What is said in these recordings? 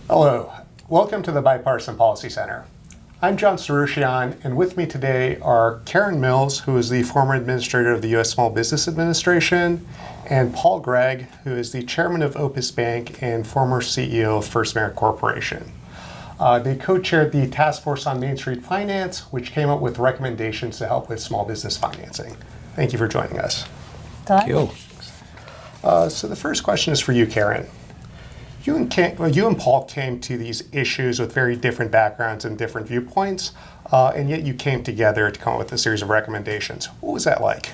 Hello, welcome to the Bipartisan Policy Center. I'm John Sarushian, and with me today are Karen Mills, who is the former administrator of the U.S. Small Business Administration, and Paul Greig, who is the chairman of Opus Bank and former CEO of FirstMerit Corporation. They co-chaired the Task Force on Main Street Finance, which came up with recommendations to help with small business financing. Thank you for joining us. Thank you. So the first question is for you, Karen. You and Paul came to these issues with very different backgrounds and different viewpoints, and yet you came together to come up with a series of recommendations. What was that like?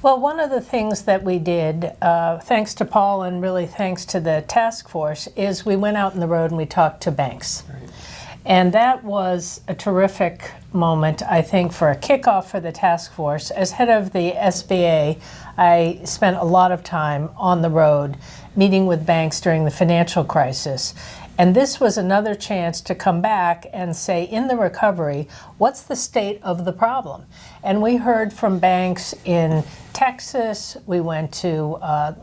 Well, one of the things that we did, thanks to Paul and really thanks to the task force, is we went out on the road and we talked to banks. Right. And that was a terrific moment, I think, for a kickoff for the task force. As head of the SBA, I spent a lot of time on the road meeting with banks during the financial crisis. And this was another chance to come back and say, in the recovery, what's the state of the problem? And we heard from banks in Texas, we went to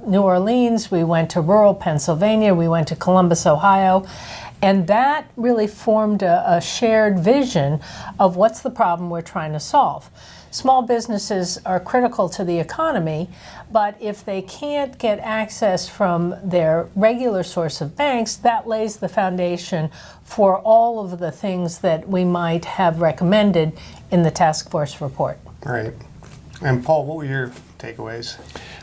New Orleans, we went to rural Pennsylvania, we went to Columbus, Ohio. And that really formed a shared vision of what's the problem we're trying to solve. Small businesses are critical to the economy, but if they can't get access from their regular source of banks, that lays the foundation for all of the things that we might have recommended in the task force report. Right. And Paul, what were your takeaways?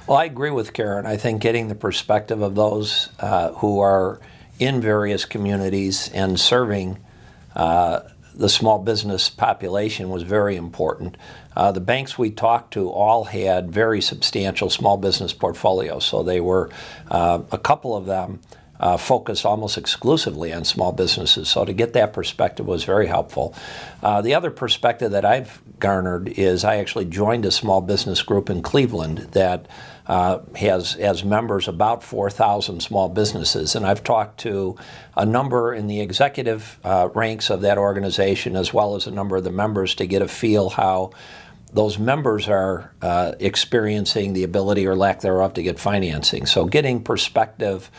Well, I agree with Karen. I think getting the perspective of those who are in various communities and serving the small business population was very important. The banks we talked to all had very substantial small business portfolios, so they were, a couple of them focused almost exclusively on small businesses, so to get that perspective was very helpful. The other perspective that I've garnered is I actually joined a small business group in Cleveland that has as members about 4,000 small businesses, and I've talked to a number in the executive ranks of that organization as well as a number of the members to get a feel how those members are experiencing the ability or lack thereof to get financing. So getting perspective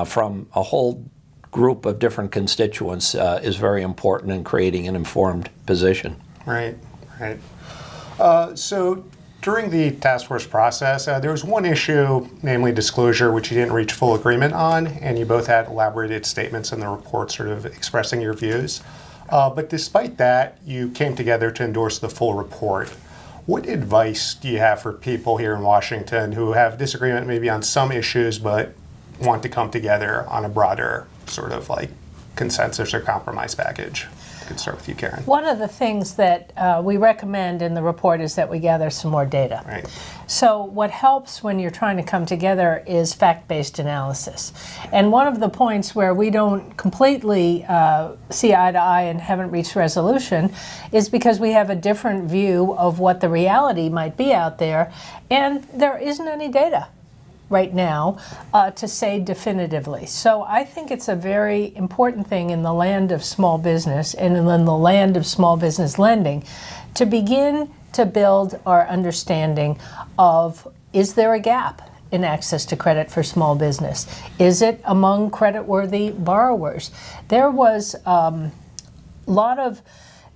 from a whole group of different constituents is very important in creating an informed position. Right, right. So during the task force process, there was one issue, namely disclosure, which you didn't reach full agreement on, and you both had elaborated statements in the report sort of expressing your views. But despite that, you came together to endorse the full report. What advice do you have for people here in Washington who have disagreement maybe on some issues but want to come together on a broader sort of like consensus or compromise package? I could start with you, Karen. One of the things that we recommend in the report is that we gather some more data. Right. So what helps when you're trying to come together is fact-based analysis. And one of the points where we don't completely see eye to eye and haven't reached resolution is because we have a different view of what the reality might be out there, and there isn't any data right now to say definitively. So I think it's a very important thing in the land of small business and in the land of small business lending to begin to build our understanding of, is there a gap in access to credit for small business? Is it among creditworthy borrowers? There was a lot of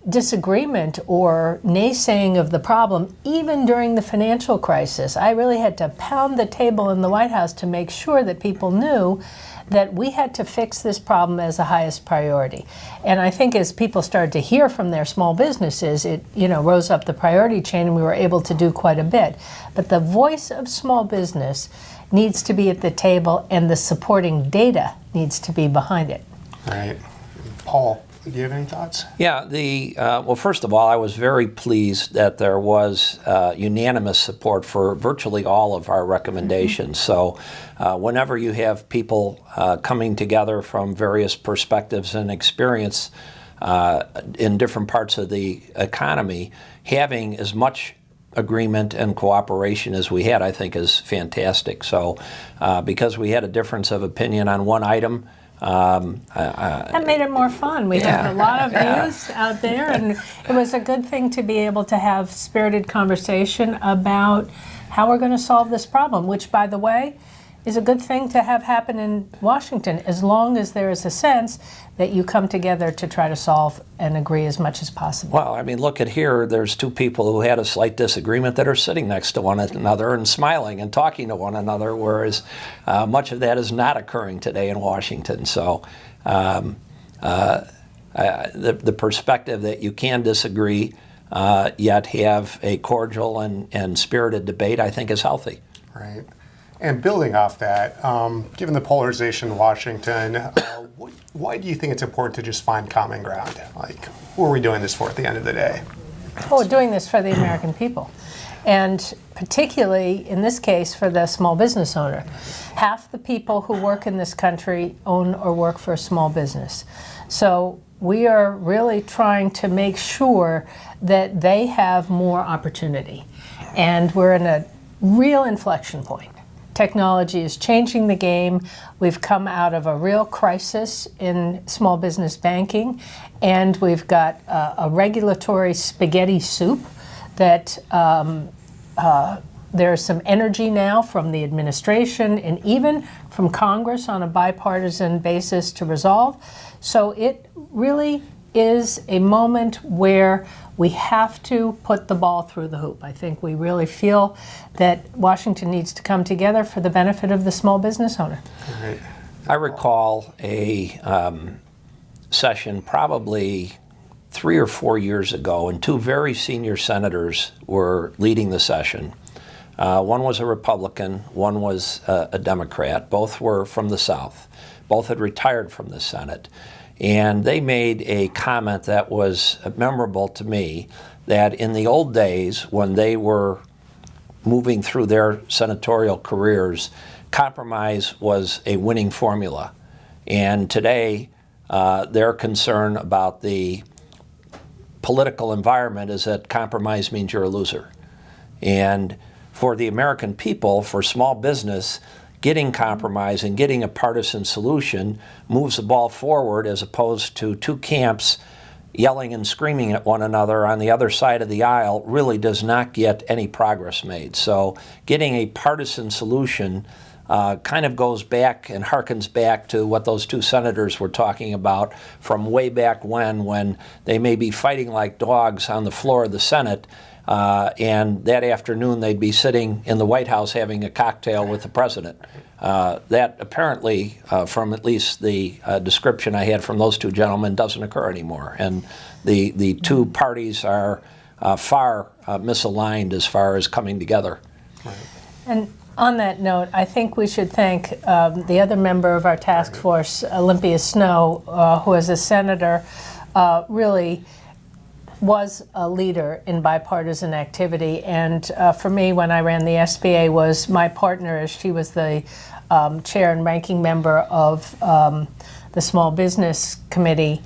disagreement or naysaying of the problem even during the financial crisis. I really had to pound the table in the White House to make sure that people knew that we had to fix this problem as the highest priority. And I think as people started to hear from their small businesses, it rose up the priority chain and we were able to do quite a bit. But the voice of small business needs to be at the table and the supporting data needs to be behind it. All right. Paul, do you have any thoughts? Yeah, well, first of all, I was very pleased that there was unanimous support for virtually all of our recommendations. So whenever you have people coming together from various perspectives and experience in different parts of the economy, having as much agreement and cooperation as we had, I think, is fantastic. So because we had a difference of opinion on one item, that made it more fun. We had a lot of views out there, and it was a good thing to be able to have spirited conversation about how we're going to solve this problem, which, by the way, is a good thing to have happen in Washington, as long as there is a sense that you come together to try to solve and agree as much as possible. Well, I mean, look at here. There's two people who had a slight disagreement that are sitting next to one another and smiling and talking to one another, whereas much of that is not occurring today in Washington. So the perspective that you can disagree yet have a cordial and spirited debate, I think, is healthy. Right. And building off that, given the polarization in Washington, why do you think it's important to just find common ground? Like, who are we doing this for at the end of the day? Oh, we're doing this for the American people. And particularly, in this case, for the small business owner. Half the people who work in this country own or work for a small business. So we are really trying to make sure that they have more opportunity. And we're in a real inflection point. Technology is changing the game. We've come out of a real crisis in small business banking, and we've got a regulatory spaghetti soup that there's some energy now from the administration and even from Congress on a bipartisan basis to resolve. So it really is a moment where we have to put the ball through the hoop. I think we really feel that Washington needs to come together for the benefit of the small business owner. Right. I recall a session probably 3 or 4 years ago, and two very senior senators were leading the session. One was a Republican, one was a Democrat. Both were from the South. Both had retired from the Senate. And they made a comment that was memorable to me, that in the old days when they were moving through their senatorial careers, compromise was a winning formula. And today, their concern about the political environment is that compromise means you're a loser. And for the American people, for small business, getting compromise and getting a partisan solution moves the ball forward, as opposed to two camps yelling and screaming at one another on the other side of the aisle really does not get any progress made. So getting a partisan solution kind of goes back and harkens back to what those two senators were talking about from way back when they may be fighting like dogs on the floor of the Senate, and that afternoon they'd be sitting in the White House having a cocktail with the president. That apparently, from at least the description I had from those two gentlemen, doesn't occur anymore. And the two parties are far misaligned as far as coming together. Right. And on that note, I think we should thank the other member of our task force, Olympia Snowe, who as a senator really was a leader in bipartisan activity. And for me, when I ran the SBA, was my partner, as she was the chair and ranking member of the Small Business Committee.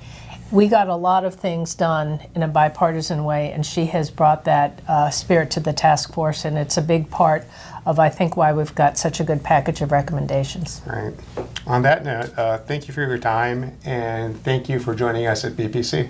We got a lot of things done in a bipartisan way, and she has brought that spirit to the task force, and it's a big part of, I think, why we've got such a good package of recommendations. Right. On that note, thank you for your time, and thank you for joining us at BPC.